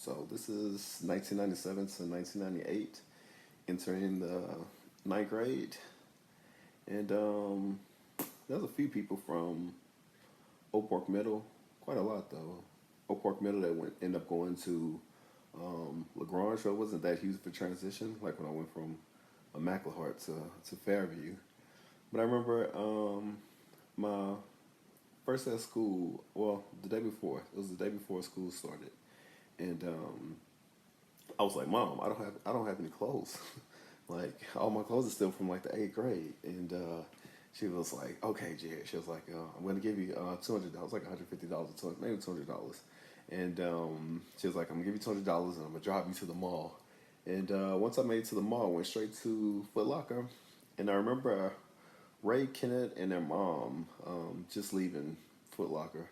So this is 1997 to 1998, entering the ninth grade, and there's a few people from Oak Park Middle, quite a lot though. Oak Park Middle that end up going to LaGrange. So it wasn't that huge of a transition, like when I went from Immaculate to Fairview. But I remember my first day of school. Well, the day before. It was the day before school started, and I was like, "Mom, I don't have any clothes. Like all my clothes are still from like the eighth grade." And she was like, "Okay, Jared." She was like, "I'm gonna give you $200, like $150, maybe $200." And she was like, "I'm gonna give you $200, and I'm gonna drive you to the mall." And once I made it to the mall, I went straight to Foot Locker. And I remember Ray, Kenneth, and their mom just leaving Foot Locker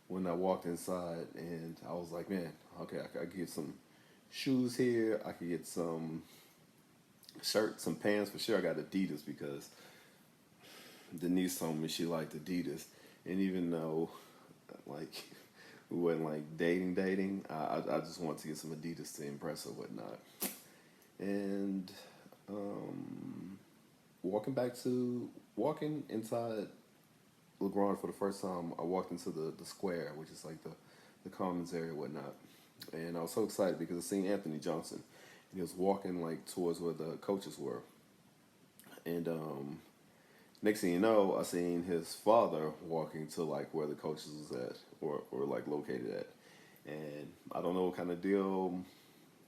when I walked inside, and I was like, "Man, okay, I could get some shoes here. I could get some shirts, some pants for sure. I got Adidas because Denise told me she liked Adidas, and even though like we wasn't like dating, I just wanted to get some Adidas to impress her, whatnot. And um, walking inside LeGrand for the first time, I walked into the square, which is like the commons area, whatnot. And I was so excited because I seen Anthony Johnson, and he was walking like towards where the coaches were. And next thing you know, I seen his father walking to like where the coaches was at, or like located at. And I don't know what kind of deal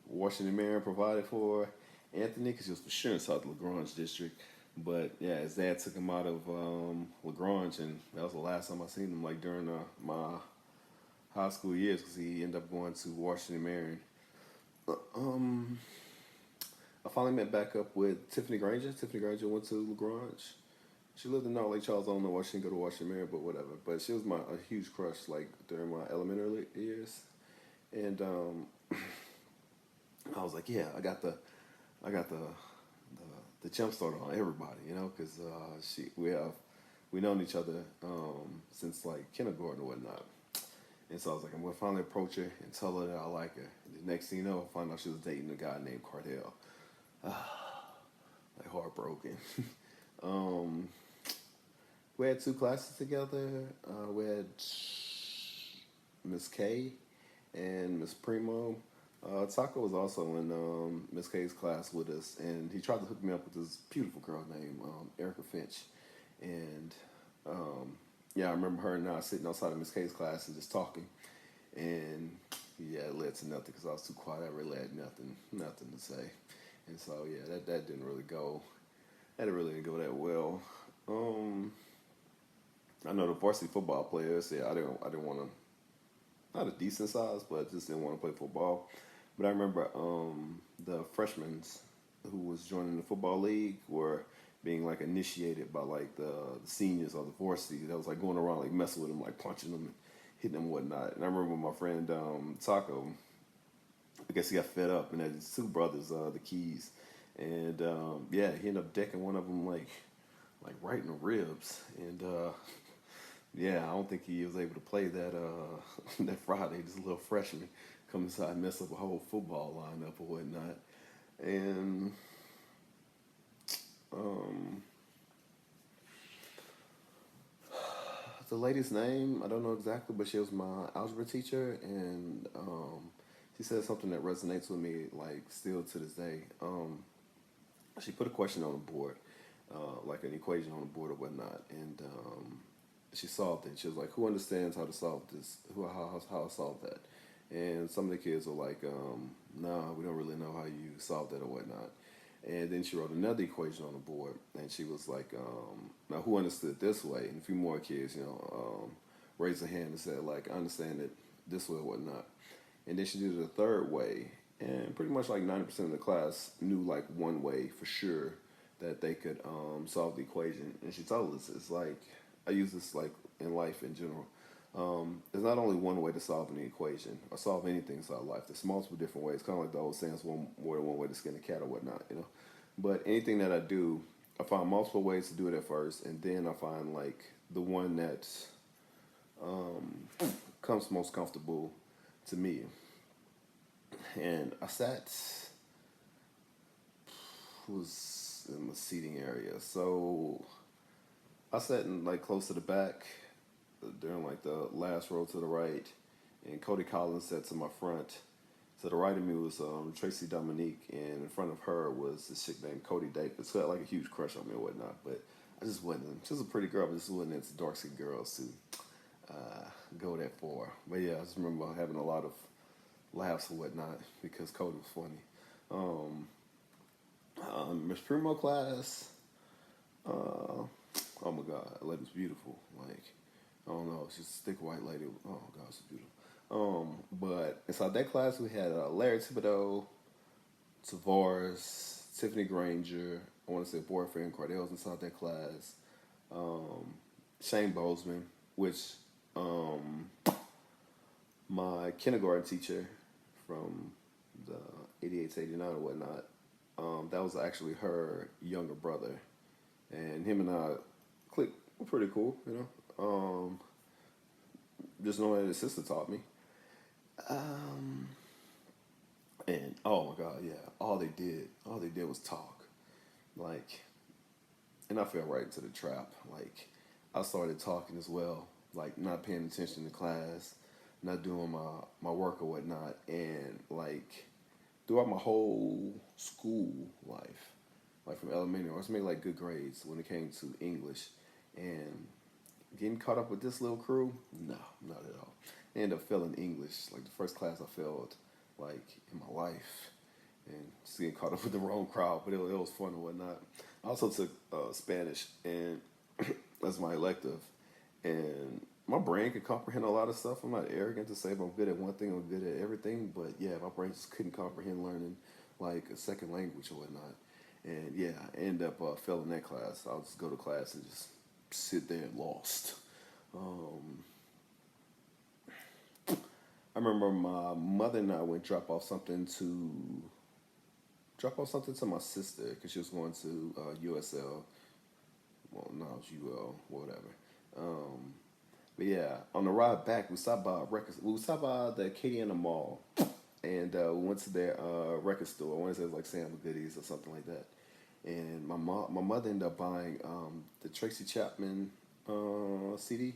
Washington Marion provided for Anthony, because he was for sure in South LaGrange district. But yeah, his dad took him out of LaGrange, and that was the last time I seen him, like during my high school years, because he ended up going to Washington Marion. Um, I finally met back up with Tiffany Granger. Tiffany Granger went to LaGrange. She lived in North Lake Charles. I don't know why she didn't go to Washington Marion, but whatever. But she was a huge crush, like during my elementary years. And I was like, yeah, I got the jump start on everybody, because we known each other since like kindergarten or whatnot. And so I was like, I'm gonna finally approach her and tell her that I like her. And the next thing you know, I find out she was dating a guy named Cardell. Like heartbroken. um, we had two classes together. We had Miss K and Miss Primo. Taco was also in Miss K's class with us, and he tried to hook me up with this beautiful girl named Erica Finch. And yeah, I remember her and I sitting outside of Miss K's class and just talking. And yeah, it led to nothing because I was too quiet. I really had nothing to say. And so yeah, that didn't really go. That didn't go that well. Um, I know the varsity football players. Yeah, I didn't want to, not a decent size, but just didn't want to play football. But I remember the freshmen who was joining the football league were being like initiated by like the seniors or the varsity that was like going around like messing with them, like punching them and hitting them and whatnot. And I remember my friend Taco, I guess he got fed up and had his two brothers, the Keys, and yeah, he ended up decking one of them like right in the ribs. And yeah, I don't think he was able to play that that Friday. Just a little freshman come inside and mess up a whole football lineup or whatnot. And um, the lady's name I don't know exactly, but she was my algebra teacher, and she said something that resonates with me like still to this day. She put a question on the board, like an equation on the board or whatnot, and she solved it. She was like, "Who understands how to solve this? How to solve that?" And some of the kids were like, "Nah, we don't really know how you solve that or whatnot." And then she wrote another equation on the board, and she was like, "Now who understood this way?" And a few more kids, raised their hand and said, like, "I understand it this way or whatnot." And then she did it a third way, and pretty much like 90% of the class knew like one way for sure that they could solve the equation. And she told us, it's like, I use this like in life in general. There's not only one way to solve an equation or solve anything inside life. There's multiple different ways. Kind of like the old saying, more than one way to skin a cat or whatnot. But anything that I do, I find multiple ways to do it at first, and then I find like the one that um, comes most comfortable to me. and I sat was in the seating area. So I sat in like close to the back during like the last row to the right, and Cody Collins sat to my front. To the right of me was Tracy Dominique, and in front of her was this chick named Cody Davis, who had like a huge crush on me and whatnot. But I just wasn't. She was a pretty girl, but just wasn't into dark skinned girls to go that far. But yeah, I just remember having a lot of laughs and whatnot because Cody was funny. Um, Miss Primo class, oh my God, that lady's beautiful. Like, I don't know, she's a thick white lady. Oh God, she's beautiful. But inside that class, we had Larry Thibodeau, Tavares, Tiffany Granger. I want to say boyfriend Cardell's inside that class. Um, Shane Bozeman, which um, my kindergarten teacher from the 88 to 89 or whatnot, that was actually her younger brother. And him and I clicked pretty cool, you know. Just knowing that his sister taught me. Um, and oh my God, yeah, all they did was talk. Like, and I fell right into the trap. Like, I started talking as well, like not paying attention to class, not doing my work or whatnot, and like throughout my whole school life, like from elementary, I always made like good grades when it came to English, and getting caught up with this little crew, no, not at all. I ended up failing English, like the first class I failed, like in my life, and just getting caught up with the wrong crowd, but it was fun and whatnot. I also took Spanish, and that's my elective, and my brain could comprehend a lot of stuff. I'm not arrogant to say if I'm good at one thing, I'm good at everything, but yeah, my brain just couldn't comprehend learning like a second language or whatnot. And yeah, I ended up failing that class. I'll just go to class and just sit there lost. Um, I remember my mother and I went drop off something to my sister because she was going to USL. Well, no, it was UL, whatever. Um, but yeah, on the ride back, we stopped by a record. We stopped by the Acadiana Mall, and we went to their record store. I want to say it was like Sam Goodies or something like that. And my mother ended up buying the Tracy Chapman CD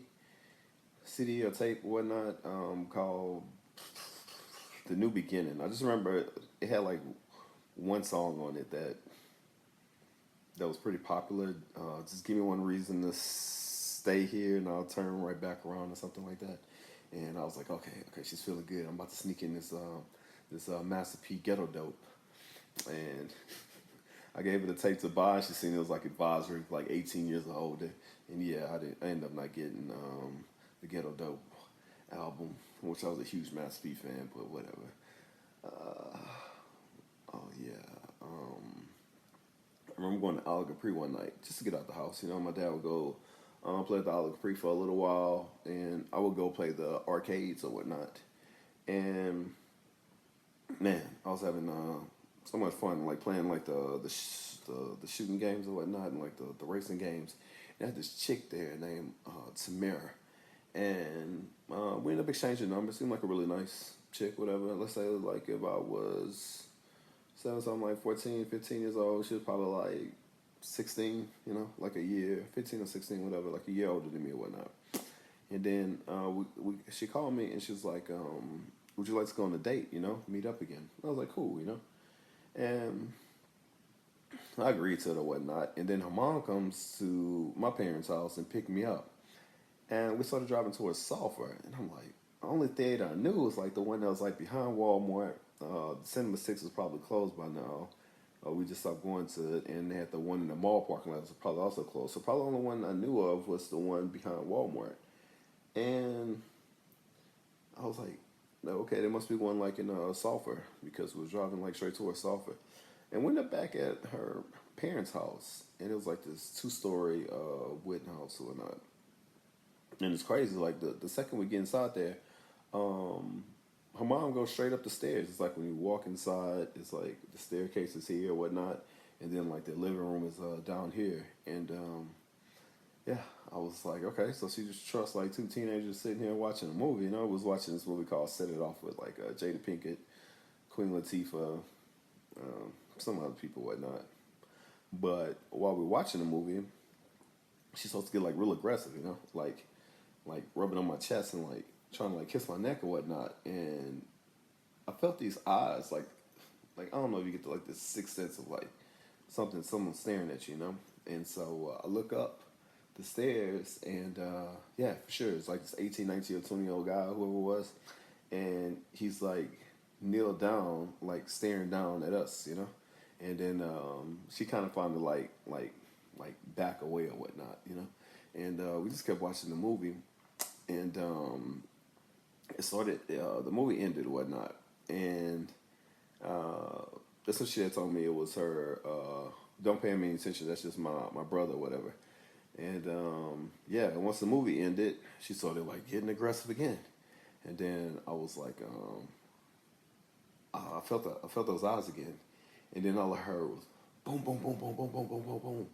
or tape or whatnot called "The New Beginning." I just remember it had like one song on it that was pretty popular. Just give me one reason to stay here, and I'll turn right back around or something like that. And I was like, okay, she's feeling good. I'm about to sneak in this Master P Ghetto Dope, and I gave it a tape to buy. She seen it was like advisory, like 18 years or older, and yeah, I ended up not getting the Ghetto Dope album, which I was a huge Master P fan, but whatever. Uh, oh yeah. I remember going to Isle Capri one night just to get out the house. You know, my dad would go play at the Isle Capri for a little while, and I would go play the arcades or whatnot. And man, I was having so much fun, like playing like the shooting games and whatnot, and like the racing games. And I had this chick there named Tamara, and we ended up exchanging numbers. Seemed like a really nice chick, whatever. Let's say like if I was seven, something like 14, 15 years old, she was probably like 16, you know, like a year, 15 or 16, whatever, like a year older than me or whatnot. And then she called me and she was like, would you like to go on a date, you know, meet up again? I was like, cool, you know. And I agreed to it or whatnot. And then her mom comes to my parents' house and picked me up. And we started driving towards Sulphur. And I'm like, the only theater I knew was like the one that was like behind Walmart. The Cinema 6 is probably closed by now. We just stopped going to it. And they had the one in the mall parking lot that was probably also closed. So probably the only one I knew of was the one behind Walmart. And I was like, no, okay, there must be one like in Sulphur because we was driving like straight towards Sulphur. And we ended up back at her parents' house, and it was like this two-story wooden house or whatnot. And it's crazy, like the second we get inside there, um, her mom goes straight up the stairs. It's like when you walk inside, it's like the staircase is here or whatnot, and then like the living room is down here. And yeah, I was like, okay, so she just trusts like two teenagers sitting here watching a movie. You know, I was watching this movie called Set It Off with like Jada Pinkett, Queen Latifah, some other people, whatnot. But while we're watching the movie, she's supposed to get like real aggressive, like rubbing on my chest and like trying to like kiss my neck or whatnot. And I felt these eyes, like I don't know if you get to like this sixth sense of like someone staring at you, you know. And so I look up the stairs, and yeah, for sure, it's like this 18, 19, or 20-year-old guy, whoever it was, and he's like kneeled down, like staring down at us, you know. And then she kind of found to like back away or whatnot, you know. And we just kept watching the movie, and it started. The movie ended or whatnot, and that's what she had told me. It was her. Don't pay me any attention. That's just my brother or whatever. And yeah, once the movie ended, she started like getting aggressive again. And then I was like, I felt those eyes again. And then all I heard was boom, boom, boom, boom, boom, boom, boom, boom,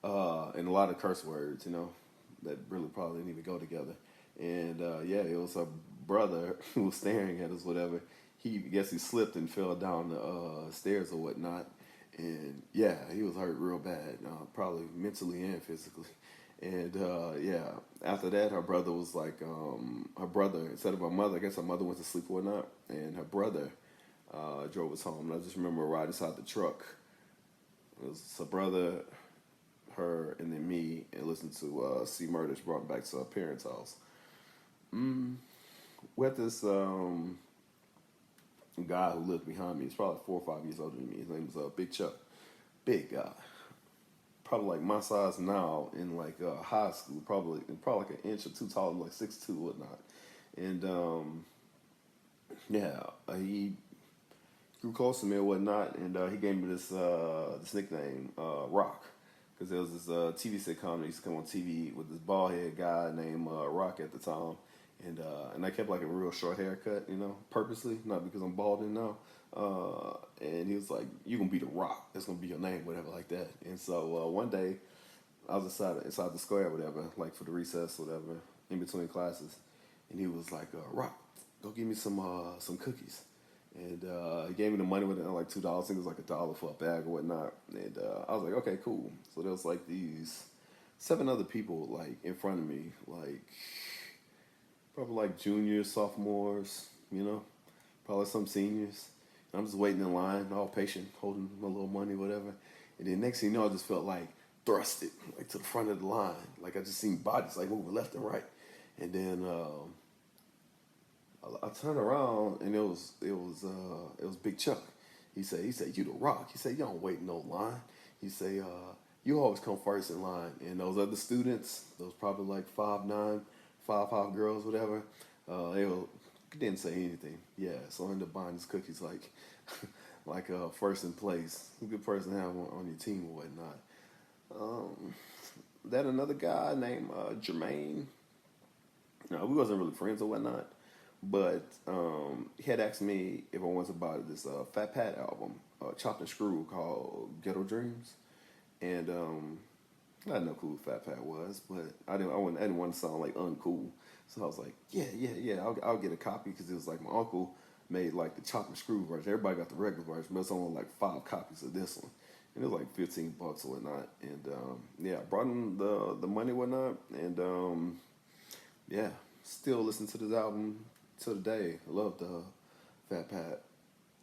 boom, and a lot of curse words, you know, that really probably didn't even go together. And yeah, it was her brother who was staring at us, whatever. I guess he slipped and fell down the stairs or whatnot. And yeah, he was hurt real bad, probably mentally and physically. And yeah, after that, her brother was like, her brother, instead of her mother, I guess her mother went to sleep or whatnot, and her brother drove us home. And I just remember riding inside the truck. It was her brother, her, and then me, and listened to C Murders brought me back to our parents' house. We had this guy who lived behind me. He's probably 4 or 5 years older than me. His name was Big Chuck. Big guy. Probably like my size now in like high school. Probably like an inch or two taller, like 6'2", whatnot. And yeah, he grew close to me or whatnot, and he gave me this nickname, Rock, because there was this TV sitcom that used to come on TV with this bald head guy named Rock at the time, and I kept like a real short haircut, you know, purposely, not because I'm balding now. And he was like, "You gonna be the Rock? That's gonna be your name, whatever, like that." And so one day, I was inside the square, whatever, like for the recess, whatever, in between classes, and he was like, "Rock, go give me some cookies." And he gave me the money with it, like $2. I think it was like $1 for a bag or whatnot. And I was like, okay, cool. So there was like these 7 other people like in front of me, like probably like juniors, sophomores, you know, probably some seniors. And I'm just waiting in line, all patient, holding my little money, whatever. And then next thing you know, I just felt like thrusted, like to the front of the line. Like I just seen bodies like moving left and right. And then I turned around, and it was Big Chuck. He said, "You the Rock." He said, "You don't wait in no line." He said, "You always come first in line." And those other students, those probably like 5'9", 5'5" girls, whatever, didn't say anything. Yeah, so I ended up buying these cookies like like first in place. A good person to have on your team or whatnot. Um, that another guy named Jermaine. No, we wasn't really friends or whatnot, but he had asked me if I wanted to buy this Fat Pat album, Chopped and Screw, called Ghetto Dreams, and I didn't know who Fat Pat was, but I didn't want to sound like uncool, so I was like, yeah, I'll get a copy, because it was like my uncle made like the Chopped and Screw version. Everybody got the regular version, but it's only like 5 copies of this one. And it was like $15 or whatnot, and yeah, I brought him the money or whatnot, and yeah, still listen to this album to the day. I love the Fat Pat.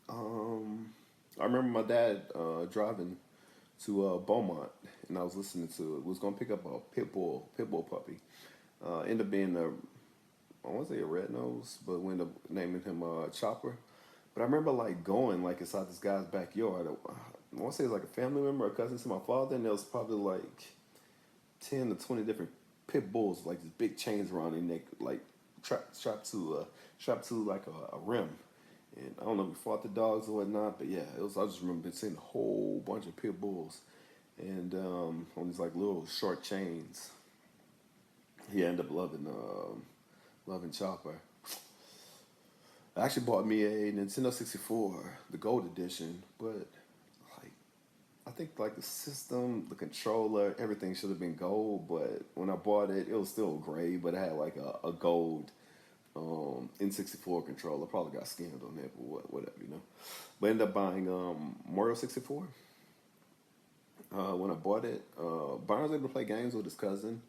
I remember my dad driving to Beaumont, and I was listening to it. Was gonna pick up a pit bull puppy. Ended up being I want to say a red nose, but we ended up naming him Chopper. But I remember like going like inside this guy's backyard. I want to say it was like a family member, a cousin to my father, and there was probably like 10 to 20 different pit bulls, like these big chains around their neck, like strapped to like a rim. And I don't know if we fought the dogs or whatnot, but yeah, it was. I just remember seeing a whole bunch of pit bulls, and on these like little short chains. He ended up loving Chopper. I actually bought me a Nintendo 64, the Gold Edition, but like I think like the system, the controller, everything should have been gold. But when I bought it, it was still gray, but it had like a gold N64 controller. Probably got scammed on that, but whatever. But ended up buying Mario 64. When I bought it, Byron was able to play games with his cousin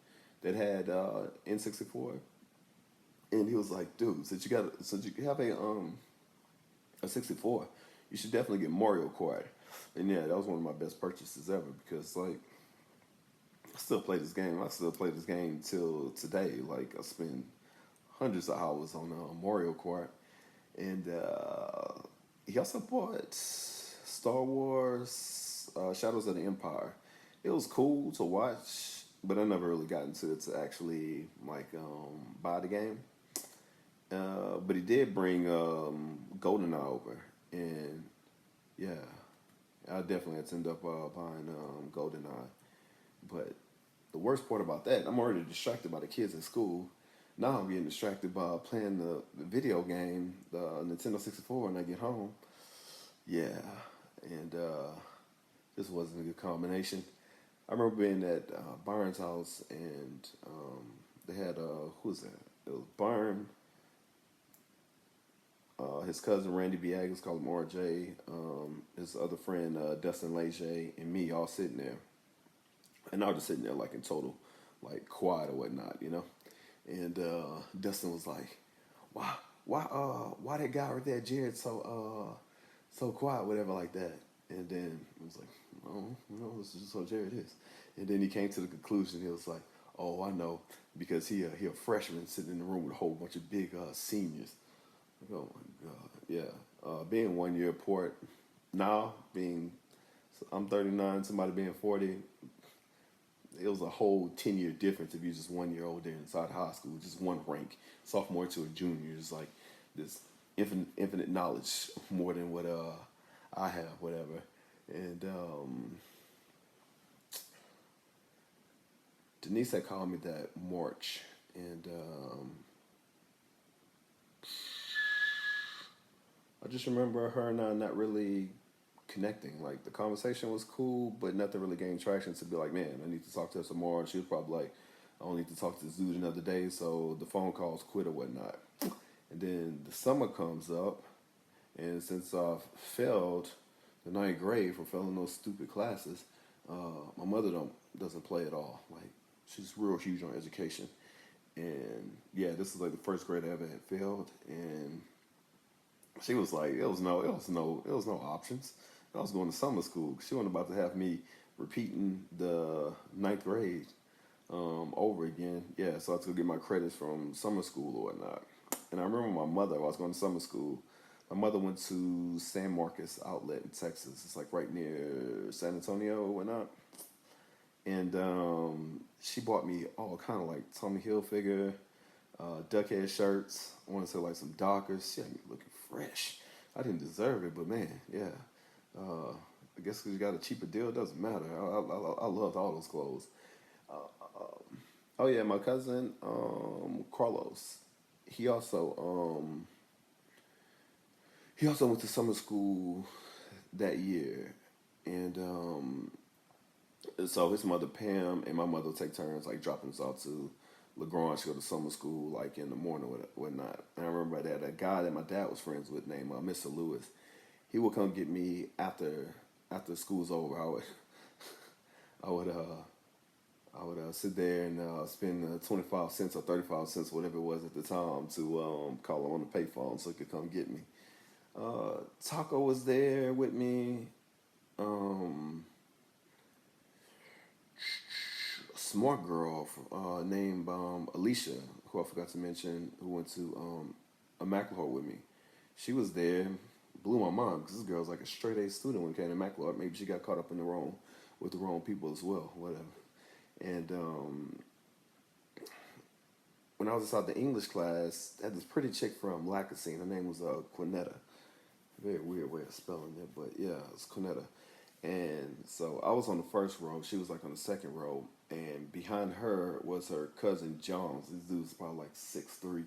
that had N64, and he was like, "Dude, since you have a 64, you should definitely get Mario Kart." And yeah, that was one of my best purchases ever because like I still play this game. I still play this game till today. Like I spend hundreds of hours on Mario Kart, and he also bought Star Wars Shadows of the Empire. It was cool to watch, but I never really got into it to actually like buy the game. But he did bring GoldenEye over, and yeah, I definitely had to end up buying GoldenEye. But the worst part about that, I'm already distracted by the kids at school. Now I'm getting distracted by playing the video game, the Nintendo 64, when I get home. Yeah, and this wasn't a good combination. I remember being at Byron's house, and they had who was that? It was Byron, his cousin Randy Biagas, called him RJ, his other friend Dustin Leger, and me all sitting there, and I was just sitting there like in total, like quiet or whatnot. And Dustin was like, why that guy right there, Jared, so quiet, whatever like that. And then I was like, oh, this is just how Jared is. And then he came to the conclusion. He was like, oh, I know, because he a freshman sitting in the room with a whole bunch of big seniors. Like, oh my God, yeah. Being 1 year apart now, I'm 39, somebody being 40, it was a whole 10-year difference if you're just 1 year older inside high school, just one rank, sophomore to a junior. It's like this infinite knowledge more than what I have, whatever. And Denise had called me that March, and I just remember her and I not really connecting. Like the conversation was cool, but nothing really gained traction to be like, man, I need to talk to her some more. And she was probably like, I don't need to talk to this dude another day, so the phone calls quit or whatnot. And then the summer comes up, and since I failed the ninth grade for failing those stupid classes, my mother doesn't play at all. Like she's real huge on education, and yeah, this is like the first grade I ever had failed, and she was like, it was no options. I was going to summer school. She wasn't about to have me repeating the ninth grade over again. Yeah, so I had to go get my credits from summer school or whatnot. And I remember my mother, I was going to summer school. My mother went to San Marcos Outlet in Texas. It's like right near San Antonio or whatnot. And she bought me all kind of like Tommy Hilfiger, duck head shirts. I want to say like some Dockers. She had me looking fresh. I didn't deserve it, but man, yeah. I guess because you got a cheaper deal, it doesn't matter. I loved all those clothes. Oh yeah, my cousin Carlos. He also he also went to summer school that year, and so his mother Pam and my mother would take turns like dropping us off to LaGrange to go to summer school like in the morning or whatnot. And I remember that a guy that my dad was friends with named Mr. Lewis. He would come get me after school's over. I would sit there and spend 25 cents or 35 cents, whatever it was at the time, to call him on the payphone so he could come get me. Taco was there with me. Um, a smart girl named Alicia, who I forgot to mention, who went to Immaculate with me. She was there. Blew my mind because this girl's like a straight A student when it came to Immaculate. Maybe she got caught up in with the wrong people as well, whatever. And when I was inside the English class, I had this pretty chick from Lacassine. Her name was Quinetta. Very weird way of spelling it, but yeah, it's Quinetta. And so I was on the first row. She was like on the second row. And behind her was her cousin John. This dude's probably like 6'3",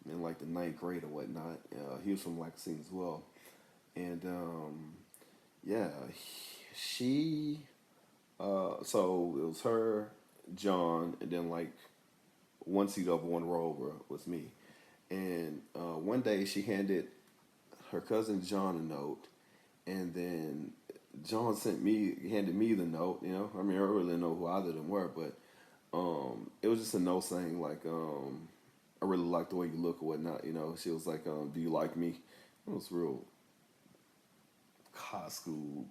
in like the ninth grade or whatnot. He was from Lacassine as well. And yeah, she, so it was her, John, and then like one seat over, one row over was me. And one day she handed her cousin John a note, and then John handed me the note. You know, I mean, I really didn't know who either of them were, but it was just a note saying like, I really like the way you look or whatnot. You know, she was like, do you like me? It was real high school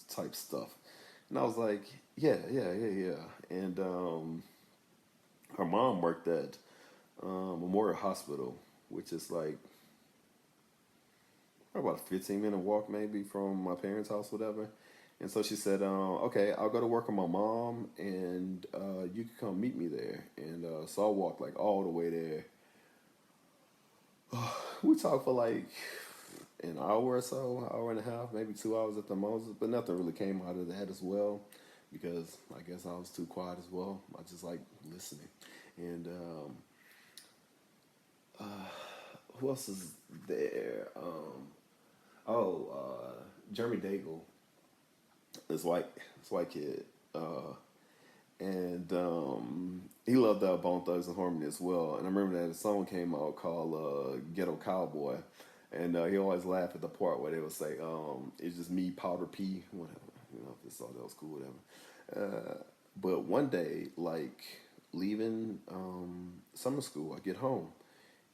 type stuff, and I was like, yeah, yeah, yeah, yeah. And her mom worked at Memorial Hospital, which is like about a 15-minute walk maybe from my parents' house, whatever. And so she said, okay, I'll go to work with my mom and you can come meet me there. And so I walked like all the way there. We talked for like an hour or so, hour and a half, maybe 2 hours at the most, but nothing really came out of that as well because I guess I was too quiet as well. I just like listening. And who else is there? Jeremy Daigle, this white kid, and he loved Bone Thugs and Harmony as well. And I remember that a song came out called "Ghetto Cowboy," and he always laughed at the part where they would say, "It's just me, Powder P, whatever." You know, if they thought that was cool, whatever. But one day, like leaving summer school, I get home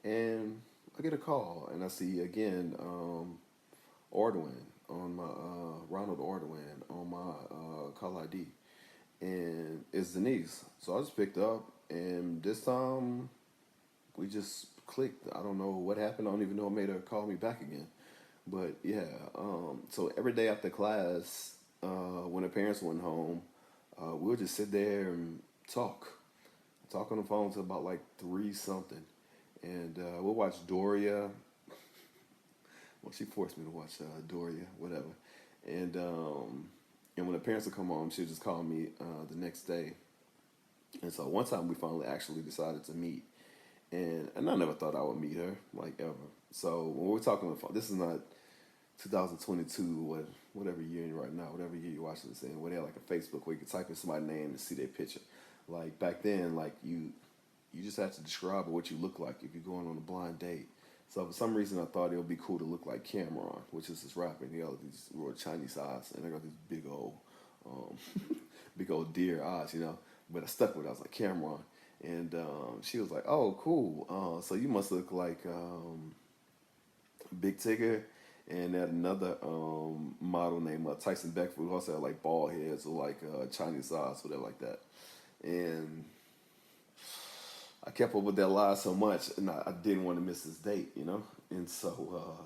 and I get a call, and I see again Ordwin on my Ronald Ordwin on my call ID, and it's Denise. So I just picked up, and this time we just clicked. I don't know what happened. I don't even know what made her call me back again. But yeah, so every day after class, when her parents went home, we would just sit there and talk on the phone till about like three something, and we'll watch Doria. Well, she forced me to watch Doria, whatever. And when the parents would come home, she would just call me the next day. And so one time we finally actually decided to meet, and I never thought I would meet her like ever. So when we're talking on the phone, this is not 2022, whatever year you're right now, whatever year you're watching this in, where they have like a Facebook where you can type in somebody's name and see their picture. Like back then, like you just have to describe what you look like if you're going on a blind date. So for some reason, I thought it would be cool to look like Cameron, which is this rapper. And he got these real Chinese eyes, and they got these um, big old deer eyes, you know. But I stuck with it. I was like Cameron, and she was like, "Oh, cool. So you must look like Big Tigger." And that another model named Tyson Beckford who also had like bald heads or like Chinese eyes, whatever like that. And I kept up with that lie so much, and I didn't want to miss this date, you know. And so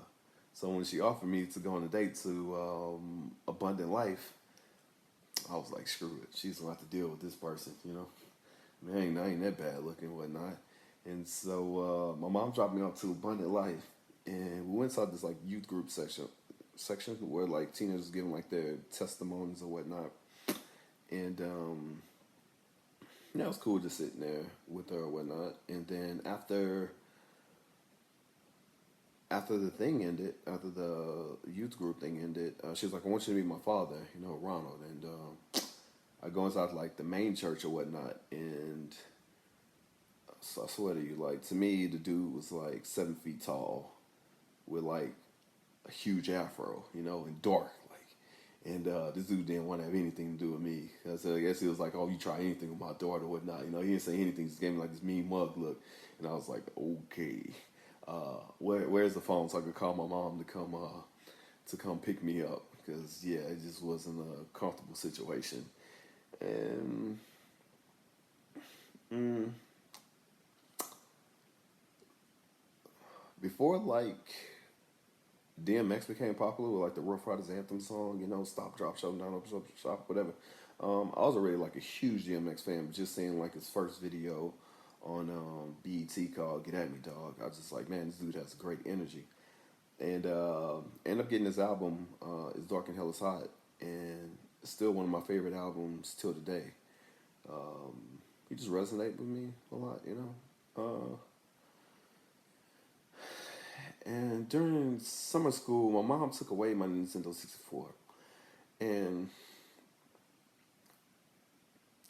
when she offered me to go on a date to Abundant Life, I was like, screw it. She's gonna have to deal with this person, you know. Man, I ain't that bad looking, and whatnot. And so my mom dropped me off to Abundant Life, and we went inside this like youth group section where like teenagers giving like their testimonies or whatnot. And yeah, it was cool just sitting there with her or whatnot. And then after the thing ended, after the youth group thing ended, she was like, "I want you to meet my father, you know, Ronald." And I go inside like the main church or whatnot, and so I swear to you, like to me, the dude was like 7 feet tall, with like a huge afro, you know, and dark, like. And this dude didn't want to have anything to do with me. So I guess he was like, "Oh, you try anything with my daughter or whatnot." You know, he didn't say anything. Just gave me like this mean mug look, and I was like, "Okay, where's the phone so I could call my mom to come pick me up?" Because yeah, it just wasn't a comfortable situation. And mm, before like DMX became popular with like the Rough Riders anthem song, you know, "Stop, Drop, Shut Down, Up, Shop, Shop," whatever. I was already like a huge DMX fan, but just seeing like his first video on BET called "Get at Me, Dog," I was just like, man, this dude has great energy. And end up getting this album, "It's Dark and Hell is Hot," and it's still one of my favorite albums till today. Um, he just resonated with me a lot, you know. And during summer school, my mom took away my Nintendo 64, and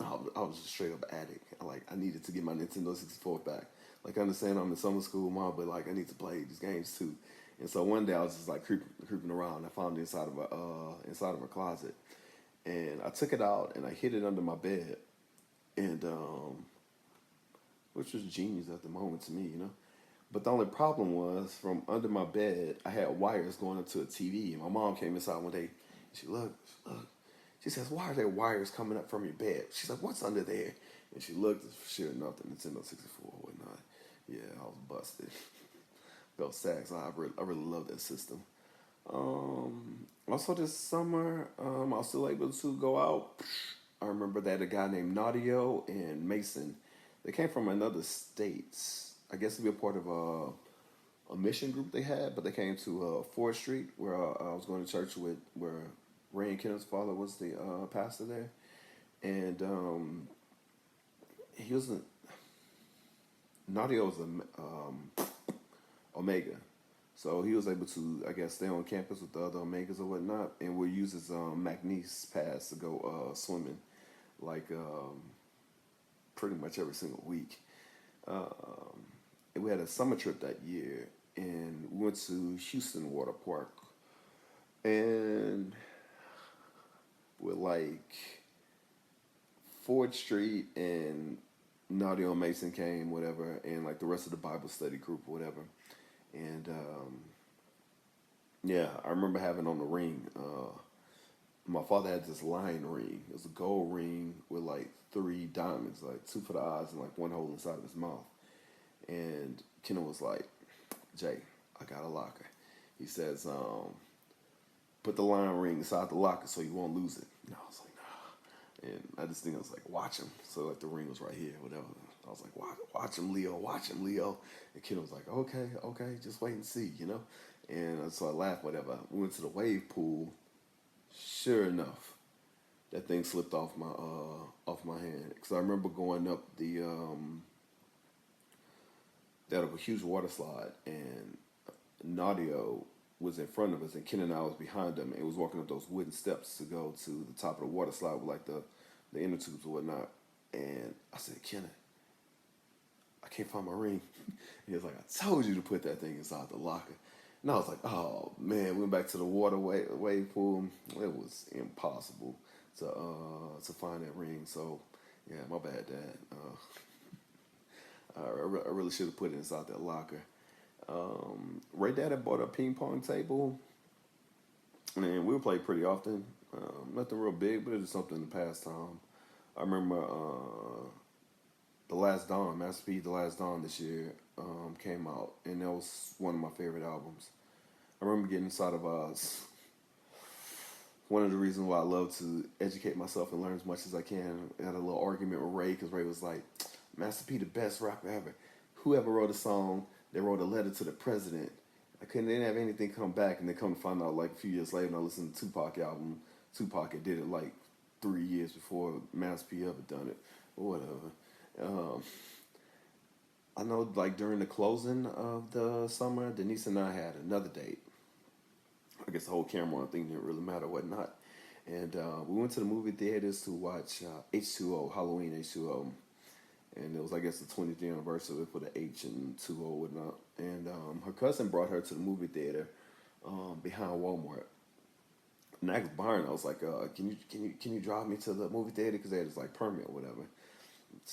I was a straight up addict. Like I needed to get my Nintendo 64 back. Like, I understand I'm in summer school, mom, but like I need to play these games too. And so one day I was just like creeping around. I found it inside of a closet, and I took it out and I hid it under my bed, and which was genius at the moment to me, you know. But the only problem was from under my bed, I had wires going up to a TV. And my mom came inside one day. And she looked. She says, "Why are there wires coming up from your bed?" She's like, "What's under there?" And she looked. Sure enough, the Nintendo 64 or whatnot. Yeah, I was busted. Felt sad. 'Cause I really love that system. Also this summer, I was still able to go out. I remember that a guy named Naudio and Mason, they came from another state. I guess to be a part of a mission group they had, but they came to Ford Street where I was going to church with, where Ray and Kenneth's father was the pastor there, and he was Naudio was a Omega. So he was able to, I guess, stay on campus with the other Omegas or whatnot, and we'll use his McNeese pass to go swimming, like pretty much every single week. And we had a summer trip that year, and we went to Houston Water Park, and with like Ford Street and Naudio Mason came, whatever, and like the rest of the Bible study group, whatever. And yeah, I remember having on the ring. My father had this lion ring. It was a gold ring with like 3 diamonds, like 2 for the eyes and like 1 hole inside of his mouth. And Kendall was like, "Jay, I got a locker." He says, "Put the lion ring inside the locker so you won't lose it." And I was like, "Nah." And I just think I was like, "Watch him." So like the ring was right here, whatever. I was like, "Watch him, Leo. Watch him, Leo." And Kendall was like, "Okay, okay, just wait and see, you know." And so I laughed, whatever. We went to the wave pool. Sure enough, that thing slipped off my hand. Because I remember going up that of a huge water slide, and Naudio was in front of us, and Ken and I was behind him, and was walking up those wooden steps to go to the top of the water slide with like the inner tubes and whatnot. And I said, "Kenna, I can't find my ring." He was like, "I told you to put that thing inside the locker." And I was like, "Oh man!" Went back to the wave pool. It was impossible to find that ring. So yeah, my bad, Dad. I really should have put it inside that locker. Ray Dad had bought a ping pong table, and we would play pretty often. Nothing real big, but it was something to pass time. I remember The Last Dawn, Master P. The Last Dawn this year came out, and that was one of my favorite albums. I remember getting inside of one of the reasons why I love to educate myself and learn as much as I can. I had a little argument with Ray because Ray was like, "Master P, the best rapper ever. Whoever wrote a song, they wrote a letter to the president." They didn't have anything come back, and then come to find out like a few years later, and I listened to Tupac album. Tupac had did it like 3 years before Master P ever done it, or whatever. I know like during the closing of the summer, Denise and I had another date. I guess the whole camera on thing didn't really matter, whatnot. And we went to the movie theaters to watch H2O, Halloween H2O. And it was, I guess, the 20th anniversary for the H and 2O and whatnot. And her cousin brought her to the movie theater behind Walmart. And I asked Byron, I was like, can you drive me to the movie theater? Because they had this like permit or whatever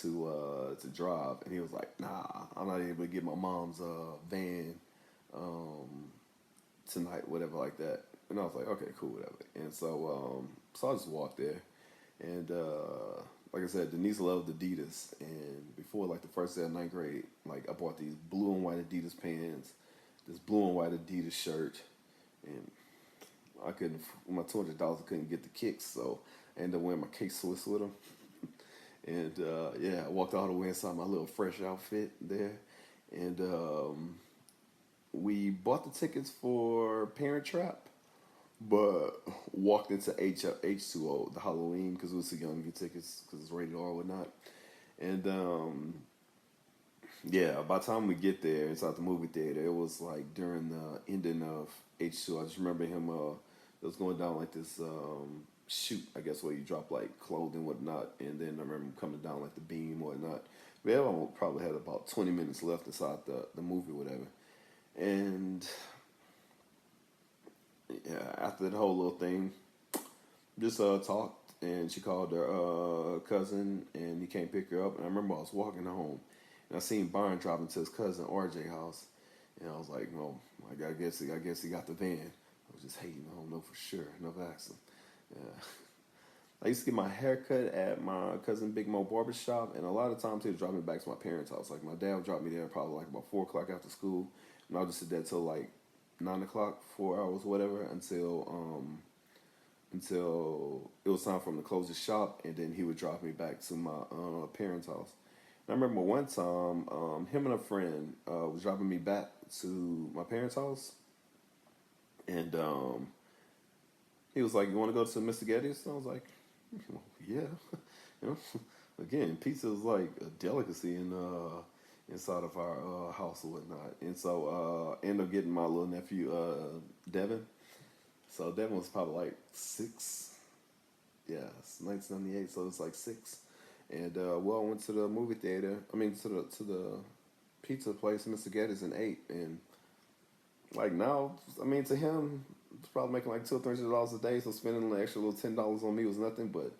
to drive. And he was like, "Nah, I'm not able to get my mom's van tonight, whatever like that." And I was like, "Okay, cool, whatever." And so I just walked there, and like I said, Denise loved Adidas, and before like the first day of ninth grade, like I bought these blue and white Adidas pants, this blue and white Adidas shirt, and I couldn't, with my $200, I couldn't get the kicks, so I ended up wearing my K Swiss with them. And yeah, I walked all the way inside my little fresh outfit there, and we bought the tickets for Parent Trap, but walked into H2O, the Halloween, because it was too young to get tickets because it's rated R or whatnot. And yeah, by the time we get there inside the movie theater, it was like during the ending of H2O. I just remember him. It was going down like this chute, I guess, where you drop like clothing and whatnot. And then I remember him coming down like the beam or whatnot. We probably had about 20 minutes left inside the movie, whatever. And yeah, after the whole little thing, just talked, and she called her cousin, and he came pick her up. And I remember I was walking home, and I seen Byron driving to his cousin RJ house, and I was like, well, I guess he got the van. I was just hating. I don't know for sure. Never asked him. Yeah. I used to get my hair cut at my cousin Big Mo barbershop, and a lot of times he would drive me back to my parents' house. Like my dad would drop me there probably like about 4 o'clock after school, and I'll just sit there till like 9 o'clock, 4 hours, whatever, until it was time for him to close his shop, and then he would drop me back to my parents' house. And I remember one time, him and a friend was driving me back to my parents' house, and he was like, "You want to go to Mr. Getty's?" And I was like, well, "Yeah." you know, again, pizza is like a delicacy inside of our house or whatnot. And so ended up getting my little nephew Devin. So Devin was probably like 6. Yeah, it's 1998, so it's like 6. And well, I went to the movie theater. I mean, to the pizza place, Mr. Getty's, and ate. And like now, I mean, to him, it's probably making like $200 or $300 a day. So spending an extra little $10 on me was nothing, but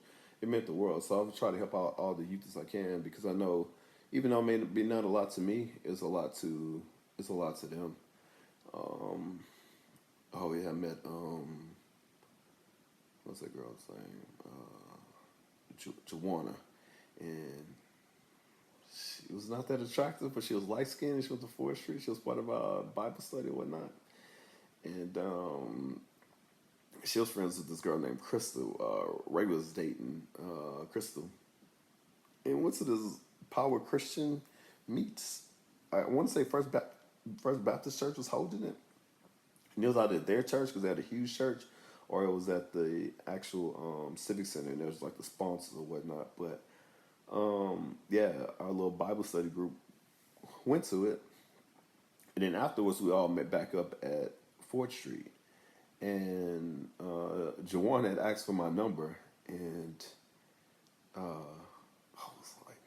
it meant the world. So I would try to help out all the youth as I can, because I know, even though it may be not a lot to me, it's a lot to them. Um, oh yeah, I met what's that girl's name? Joanna, and she was not that attractive, but she was light skinned. She went to Fourth Street. She was part of a Bible study and whatnot. And she was friends with this girl named Crystal. Ray was dating Crystal, and went to this Power Christian meets. I want to say First Baptist Church was holding it, and it was either their church because they had a huge church, or it was at the actual civic center, and there was like the sponsors or whatnot. But yeah, our little Bible study group went to it, and then afterwards we all met back up at 4th Street, and Jawan had asked for my number, and I was like,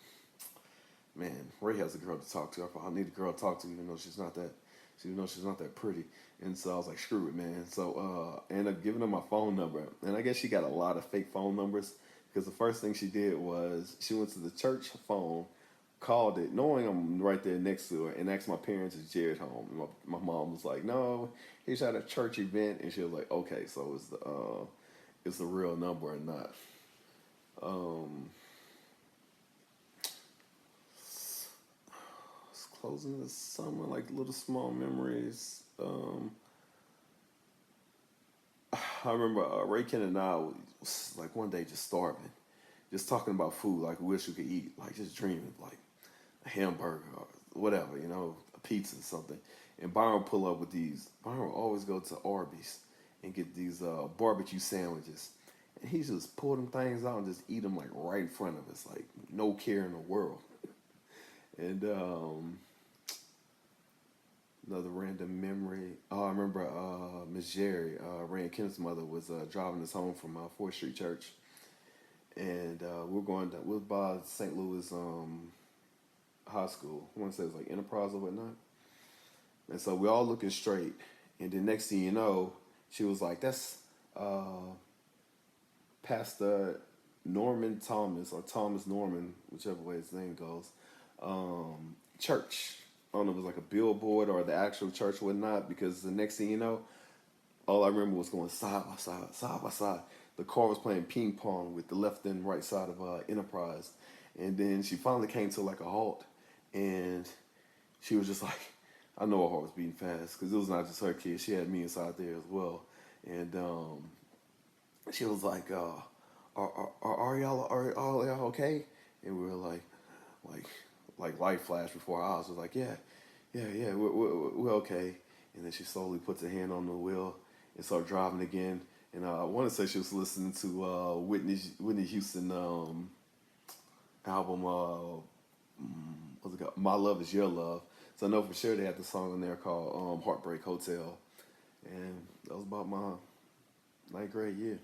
man, Ray has a girl to talk to. I need a girl to talk to, even though she's not that pretty. And so I was like, screw it, man. So I ended up giving her my phone number, and I guess she got a lot of fake phone numbers, because the first thing she did was she went to the church phone, called it, knowing I'm right there next to her, and asked my parents, "Is Jared home?" And my mom was like, "No, he's at a church event," and she was like, "Okay, so it's the real number or not." Um, it's closing the summer, like little small memories. I remember Ray Ken and I was like one day just starving, just talking about food, like we wish we could eat, like just dreaming, like a hamburger or whatever, a pizza or something. And Byron would pull up with these. Byron would always go to Arby's and get these barbecue sandwiches. And he just pull them things out and just eat them like right in front of us, like no care in the world. And another random memory. Oh, I remember Miss Jerry, Ray and Kenneth's mother, was driving us home from 4th Street Church, and we were by St. Louis high school. I want to say it was like Enterprise or whatnot. And so we all looking straight, and then next thing you know, she was like, "That's Pastor Norman Thomas, or Thomas Norman, whichever way his name goes, church." I don't know if it was like a billboard or the actual church or whatnot, because the next thing you know, all I remember was going side by side, side by side. The car was playing ping pong with the left and right side of Enterprise. And then she finally came to like a halt, and she was just like, I know her heart was beating fast, because it was not just her kid. She had me inside there as well. And she was like, are y'all okay? And we were like, like light flashed before our eyes. Was like, yeah, we're okay. And then she slowly puts her hand on the wheel and started driving again. And I want to say she was listening to Whitney Houston album. What's it called? My Love Is Your Love. So I know for sure they had the song in there called Heartbreak Hotel. And that was about my ninth grade year.